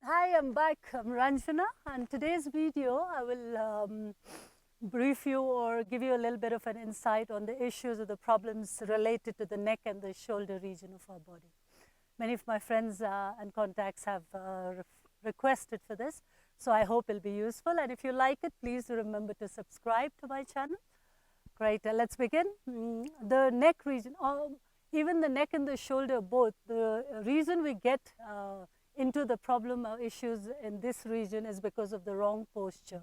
Hi, I'm back. I'm Ranjana, and today's video I will brief you or give you a little bit of an insight on the issues or the problems related to the neck and the shoulder region of our body. Many of my friends and contacts have requested for this, so I hope it'll be useful. And if you like it, please remember to subscribe to my channel. Great, let's begin. The neck region, even the neck and the shoulder both, the reason we get into the problem or issues in this region is because of the wrong posture.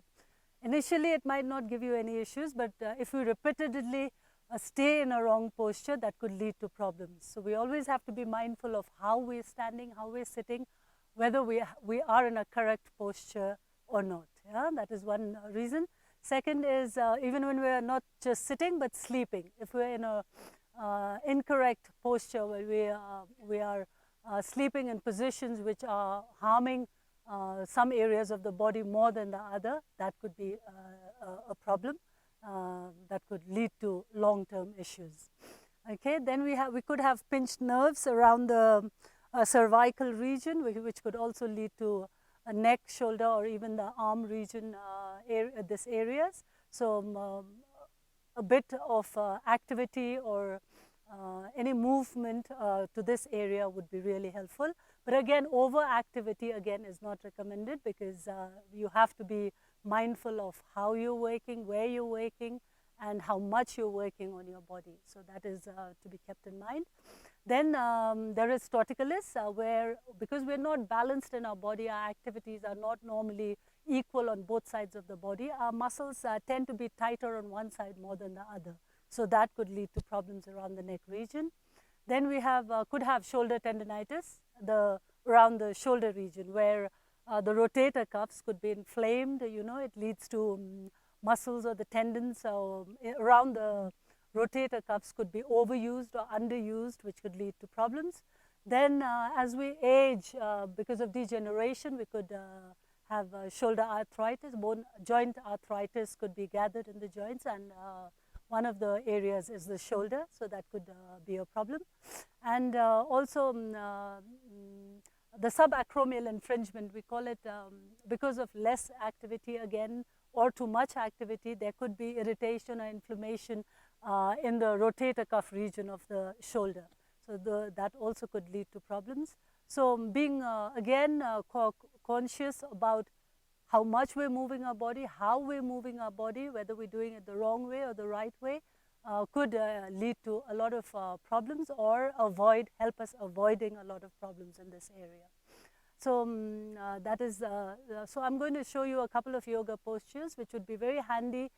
Initially, it might not give you any issues, but if we repeatedly stay in a wrong posture, that could lead to problems. So we always have to be mindful of how we're standing, how we're sitting, whether we are in a correct posture or not. Yeah, that is one reason. Second is even when we are not just sitting but sleeping, if we're in a incorrect posture where we are sleeping in positions which are harming some areas of the body more than the other, that could be a problem that could lead to long-term issues. Okay, then we could have pinched nerves around the cervical region, which could also lead to a neck, shoulder, or even the arm region, these areas. So a bit of activity or any movement to this area would be really helpful. But again, overactivity again is not recommended because you have to be mindful of how you're working, where you're working, and how much you're working on your body. So that is to be kept in mind. Then there is torticollis, where because we're not balanced in our body, our activities are not normally equal on both sides of the body. Our muscles tend to be tighter on one side more than the other. So that could lead to problems around the neck region. Then we could have shoulder tendinitis around the shoulder region, where the rotator cuffs could be inflamed. It leads to muscles or the tendons around the rotator cuffs could be overused or underused, which could lead to problems. Then as we age, because of degeneration, we could have shoulder arthritis, bone joint arthritis could be gathered in the joints, and one of the areas is the shoulder, so that could be a problem. And also the subacromial infringement, we call it, because of less activity again or too much activity, there could be irritation or inflammation in the rotator cuff region of the shoulder. So that also could lead to problems. So being again conscious about how much we're moving our body, how we're moving our body, whether we're doing it the wrong way or the right way, could lead to a lot of problems or help us avoiding a lot of problems in this area. So that is, so I'm going to show you a couple of yoga postures, which would be very handy.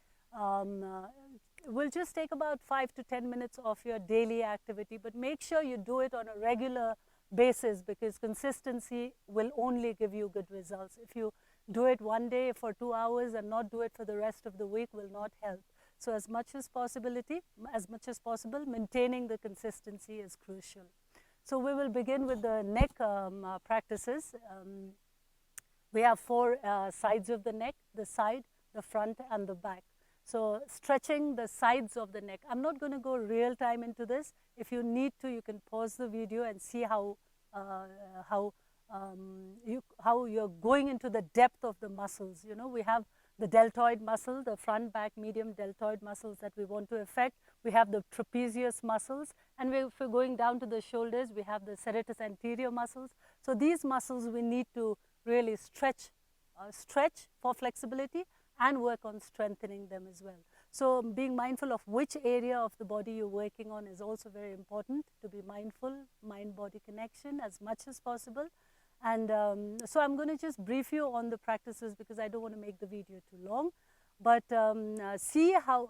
Will just take about 5 to 10 minutes of your daily activity, but make sure you do it on a regular basis, because consistency will only give you good results. If you do it one day for 2 hours and not do it for the rest of the week will not help. So as much as possible, maintaining the consistency is crucial. So we will begin with the neck practices. We have 4 sides of the neck: the side, the front, and the back. So stretching the sides of the neck. I'm not going to go real time into this. If you need to, you can pause the video and see how you're going into the depth of the muscles. We have the deltoid muscle, the front, back, medium deltoid muscles that we want to affect. We have the trapezius muscles, and if we're going down to the shoulders, we have the serratus anterior muscles. So these muscles we need to really stretch for flexibility and work on strengthening them as well. So being mindful of which area of the body you're working on is also very important, to be mindful, mind-body connection as much as possible. And so I'm going to just brief you on the practices because I don't want to make the video too long. But see how,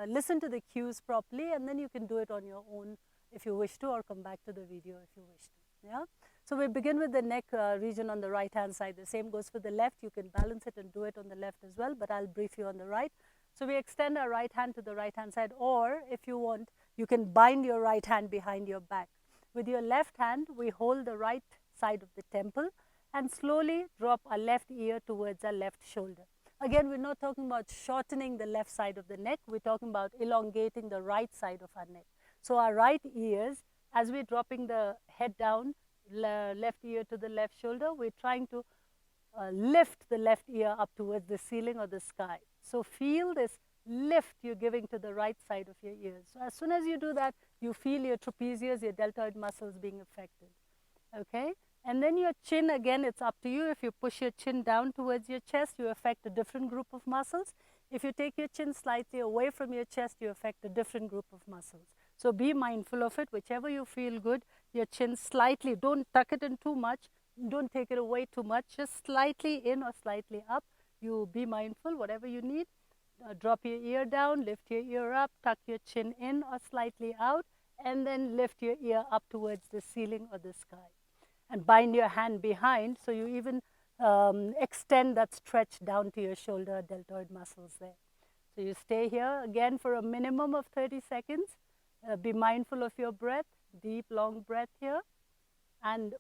listen to the cues properly, and then you can do it on your own if you wish to, or come back to the video if you wish to. Yeah. So we begin with the neck region on the right-hand side. The same goes for the left. You can balance it and do it on the left as well, but I'll brief you on the right. So we extend our right hand to the right-hand side, or if you want, you can bind your right hand behind your back. With your left hand, we hold the right side of the temple and slowly drop our left ear towards our left shoulder. Again, we're not talking about shortening the left side of the neck. We're talking about elongating the right side of our neck. So our right ears, as we're dropping the head down, left ear to the left shoulder, we're trying to lift the left ear up towards the ceiling or the sky. So feel this lift you're giving to the right side of your ears. So as soon as you do that, you feel your trapezius, your deltoid muscles being affected. Okay? And then your chin, again, it's up to you. If you push your chin down towards your chest, you affect a different group of muscles. If you take your chin slightly away from your chest, you affect a different group of muscles. So be mindful of it. Whichever you feel good, your chin slightly, don't tuck it in too much, don't take it away too much, just slightly in or slightly up. You be mindful, whatever you need. Drop your ear down, lift your ear up, tuck your chin in or slightly out, and then lift your ear up towards the ceiling or the sky. And bind your hand behind, so you even extend that stretch down to your shoulder deltoid muscles there. So you stay here again for a minimum of 30 seconds. Be mindful of your breath, deep, long breath here, and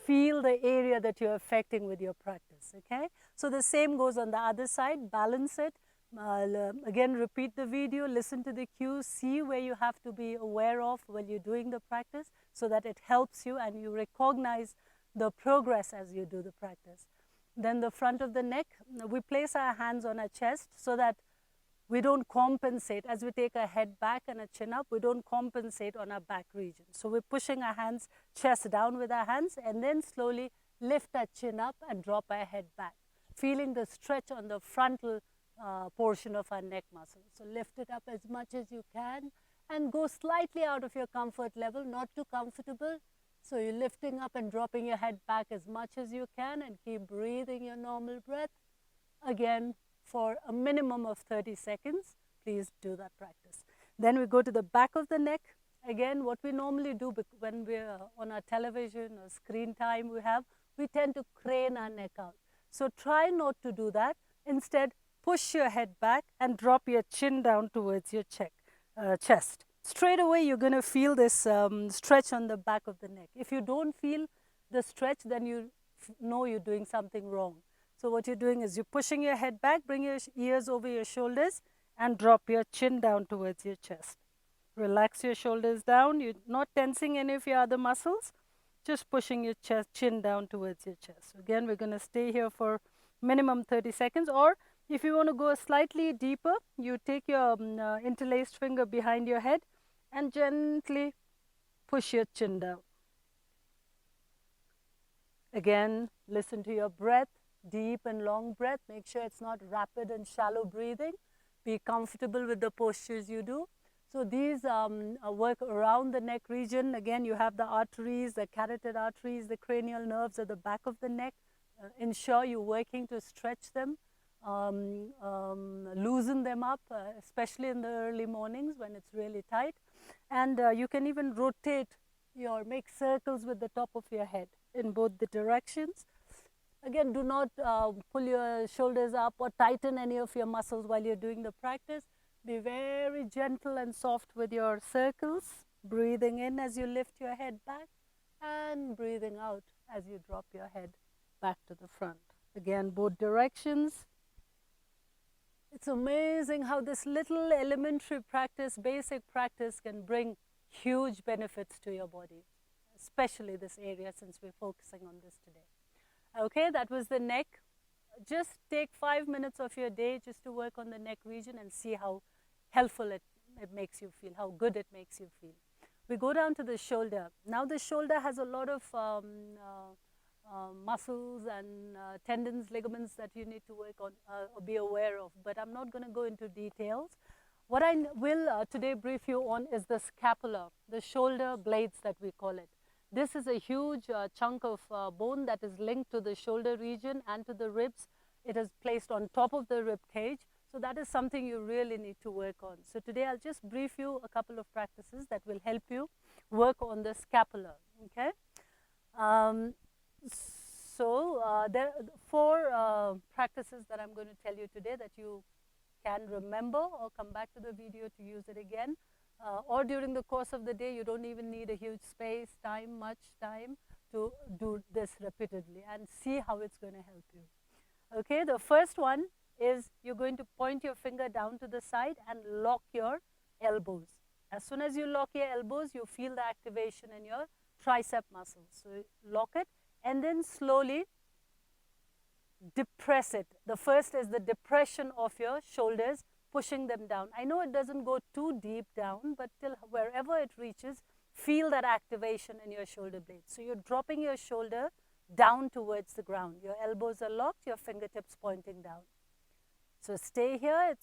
feel the area that you're affecting with your practice, okay? So the same goes on the other side, balance it. Again, repeat the video, listen to the cues, see where you have to be aware of when you're doing the practice so that it helps you and you recognize the progress as you do the practice. Then the front of the neck, we place our hands on our chest so that we don't compensate. As we take our head back and a chin up, we don't compensate on our back region. So we're pushing our hands, chest down with our hands, and then slowly lift our chin up and drop our head back, feeling the stretch on the frontal portion of our neck muscle. So lift it up as much as you can and go slightly out of your comfort level, not too comfortable. So you're lifting up and dropping your head back as much as you can and keep breathing your normal breath. Again, for a minimum of 30 seconds, please do that practice. Then we go to the back of the neck. Again, what we normally do when we're on our television or screen time we tend to crane our neck out. So try not to do that. Instead, push your head back and drop your chin down towards your chest. Straight away, you're going to feel this stretch on the back of the neck. If you don't feel the stretch, then you know you're doing something wrong. So what you're doing is you're pushing your head back, bring your ears over your shoulders, and drop your chin down towards your chest. Relax your shoulders down. You're not tensing any of your other muscles, just pushing your chin down towards your chest. Again, we're going to stay here for minimum 30 seconds. Or if you want to go slightly deeper, you take your interlaced finger behind your head and gently push your chin down. Again, listen to your breath, deep and long breath. Make sure it's not rapid and shallow breathing. Be comfortable with the postures you do. So these work around the neck region. Again, you have the arteries, the carotid arteries, the cranial nerves at the back of the neck. Ensure you're working to stretch them, loosen them up, especially in the early mornings when it's really tight. And you can even rotate make circles with the top of your head in both the directions. Again, do not pull your shoulders up or tighten any of your muscles while you're doing the practice. Be very gentle and soft with your circles, breathing in as you lift your head back and breathing out as you drop your head back to the front. Again, both directions. It's amazing how this little elementary practice, basic practice, can bring huge benefits to your body, especially this area since we're focusing on this today. Okay, that was the neck. Just take 5 minutes of your day just to work on the neck region and see how helpful it makes you feel, how good it makes you feel. We go down to the shoulder. Now the shoulder has a lot of muscles and tendons, ligaments that you need to work on or be aware of, but I'm not going to go into details. What I will today brief you on is the scapula, the shoulder blades that we call it. This is a huge chunk of bone that is linked to the shoulder region and to the ribs. It is placed on top of the rib cage. So that is something you really need to work on. So today I'll just brief you a couple of practices that will help you work on the scapula. Okay. There are 4 practices that I'm going to tell you today that you can remember or come back to the video to use it again. Or during the course of the day, you don't even need a huge much time to do this repeatedly and see how it's going to help you. Okay, the first one is you're going to point your finger down to the side and lock your elbows. As soon as you lock your elbows, you feel the activation in your tricep muscles. So lock it and then slowly depress it. The first is the depression of your shoulders, pushing them down. I know it doesn't go too deep down, but till wherever it reaches, feel that activation in your shoulder blades. So you're dropping your shoulder down towards the ground. Your elbows are locked, your fingertips pointing down. So stay here.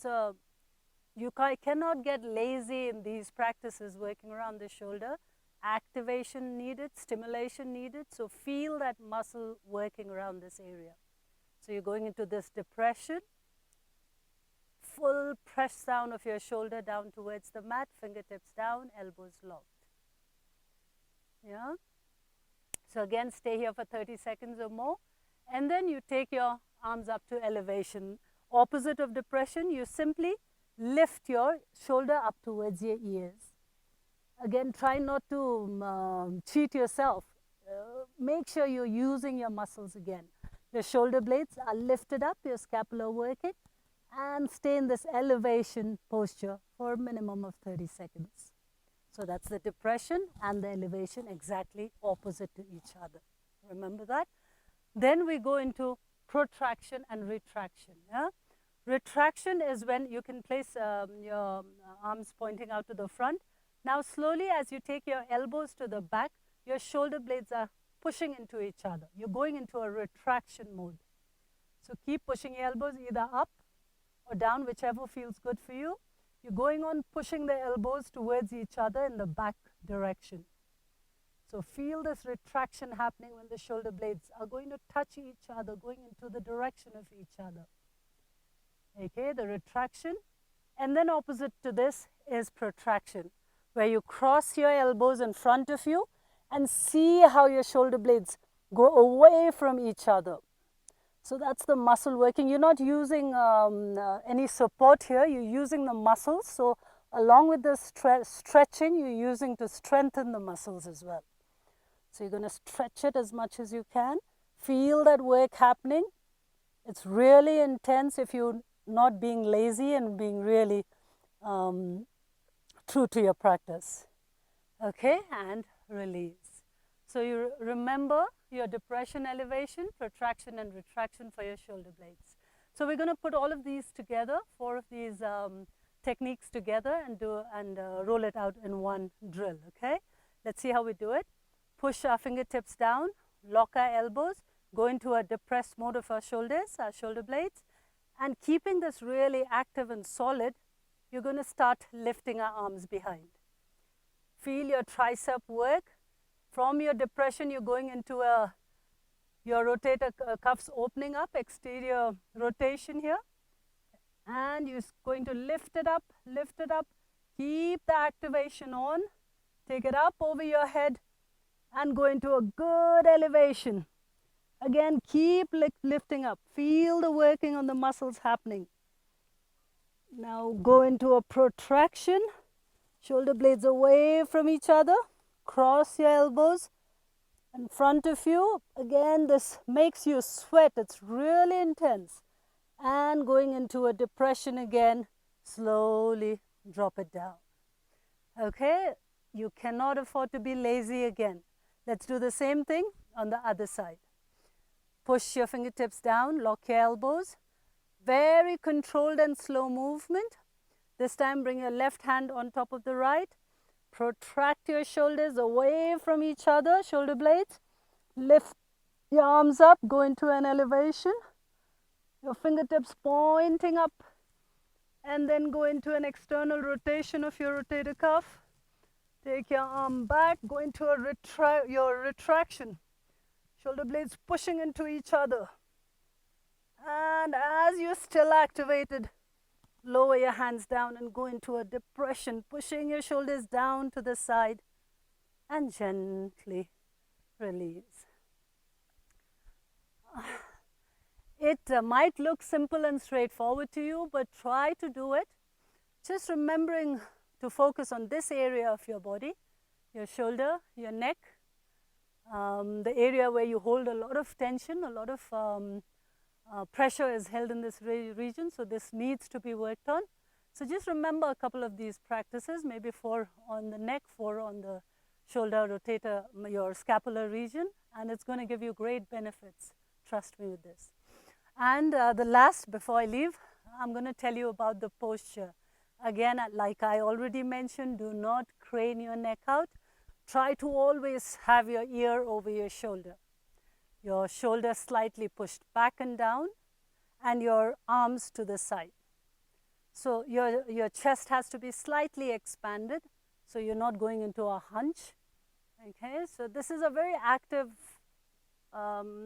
You cannot get lazy in these practices working around the shoulder. Activation needed, stimulation needed. So feel that muscle working around this area. So you're going into this depression. Full press down of your shoulder down towards the mat, fingertips down, elbows locked. Yeah. So again, stay here for 30 seconds or more. And then you take your arms up to elevation. Opposite of depression, you simply lift your shoulder up towards your ears. Again, try not to cheat yourself. Make sure you're using your muscles again. Your shoulder blades are lifted up, your scapula working, and stay in this elevation posture for a minimum of 30 seconds. So that's the depression and the elevation, exactly opposite to each other. Remember that? Then we go into protraction and retraction. Yeah? Retraction is when you can place your arms pointing out to the front. Now slowly, as you take your elbows to the back, your shoulder blades are pushing into each other. You're going into a retraction mode. So keep pushing your elbows either up or down, whichever feels good for you. You're going on pushing the elbows towards each other in the back direction. So feel this retraction happening when the shoulder blades are going to touch each other, going into the direction of each other. Okay, the retraction. And then opposite to this is protraction, where you cross your elbows in front of you and see how your shoulder blades go away from each other. So that's the muscle working. You're not using any support here. You're using the muscles. So along with the stretching, you're using to strengthen the muscles as well. So you're going to stretch it as much as you can. Feel that work happening. It's really intense if you're not being lazy and being really true to your practice. Okay, and release. So you remember your depression, elevation, protraction and retraction for your shoulder blades. So we're going to put all of these together, 4 of these techniques together and roll it out in one drill, okay? Let's see how we do it. Push our fingertips down, lock our elbows, go into a depressed mode of our shoulders, our shoulder blades, and keeping this really active and solid, you're going to start lifting our arms behind. Feel your tricep work. From your depression, you're going into your rotator cuffs opening up, exterior rotation here. And you're going to lift it up, keep the activation on, take it up over your head and go into a good elevation. Again, keep lifting up, feel the working on the muscles happening. Now go into a protraction, shoulder blades away from each other. Cross your elbows in front of you. Again, this makes you sweat. It's really intense. And going into a depression again, slowly drop it down. Okay, you cannot afford to be lazy again. Let's do the same thing on the other side. Push your fingertips down, lock your elbows. Very controlled and slow movement. This time bring your left hand on top of the right. Protract your shoulders away from each other, shoulder blades. Lift your arms up, go into an elevation. Your fingertips pointing up. And then go into an external rotation of your rotator cuff. Take your arm back, go into your retraction. Shoulder blades pushing into each other. And as you're still activated, lower your hands down and go into a depression, pushing your shoulders down to the side and gently release. It might look simple and straightforward to you, but try to do it. Just remembering to focus on this area of your body, your shoulder, your neck, the area where you hold a lot of tension, a lot of pressure is held in this region, so this needs to be worked on. So just remember a couple of these practices, maybe 4 on the neck, 4 on the shoulder rotator, your scapular region, and it's going to give you great benefits. Trust me with this. And the last, before I leave, I'm going to tell you about the posture. Again, like I already mentioned, do not crane your neck out. Try to always have your ear over your shoulder slightly pushed back and down, and your arms to the side. So your chest has to be slightly expanded, so you're not going into a hunch. Okay, so this is a very active,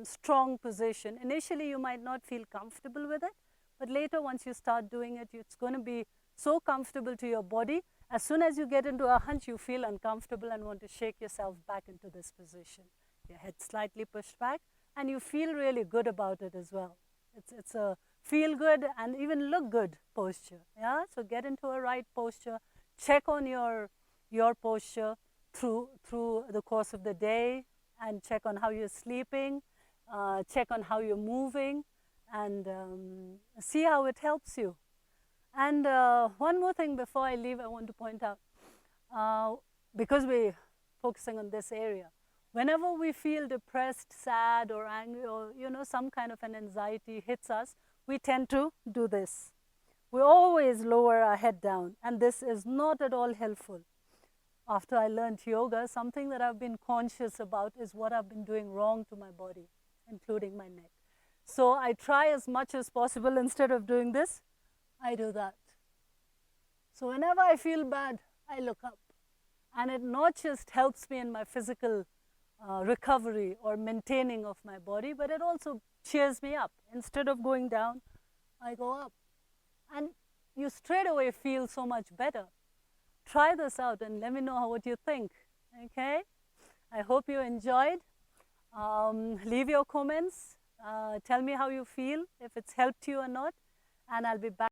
strong position. Initially, you might not feel comfortable with it, but later, once you start doing it, it's going to be so comfortable to your body. As soon as you get into a hunch, you feel uncomfortable and want to shake yourself back into this position. Your head slightly pushed back, and you feel really good about it as well. It's a feel good and even look good posture. Yeah, so get into a right posture. Check on your posture through the course of the day, and check on how you're sleeping. Check on how you're moving, and see how it helps you. And one more thing before I leave, I want to point out, because we're focusing on this area, whenever we feel depressed, sad, or angry, or some kind of an anxiety hits us, we tend to do this. We always lower our head down, and this is not at all helpful. After I learned yoga, something that I've been conscious about is what I've been doing wrong to my body, including my neck. So I try as much as possible, instead of doing this, I do that. So whenever I feel bad, I look up. And it not just helps me in my physical recovery or maintaining of my body, but it also cheers me up. Instead of going down, I go up. And you straight away feel so much better. Try this out and let me know what you think. Okay? I hope you enjoyed. Leave your comments. Tell me how you feel, if it's helped you or not. And I'll be back.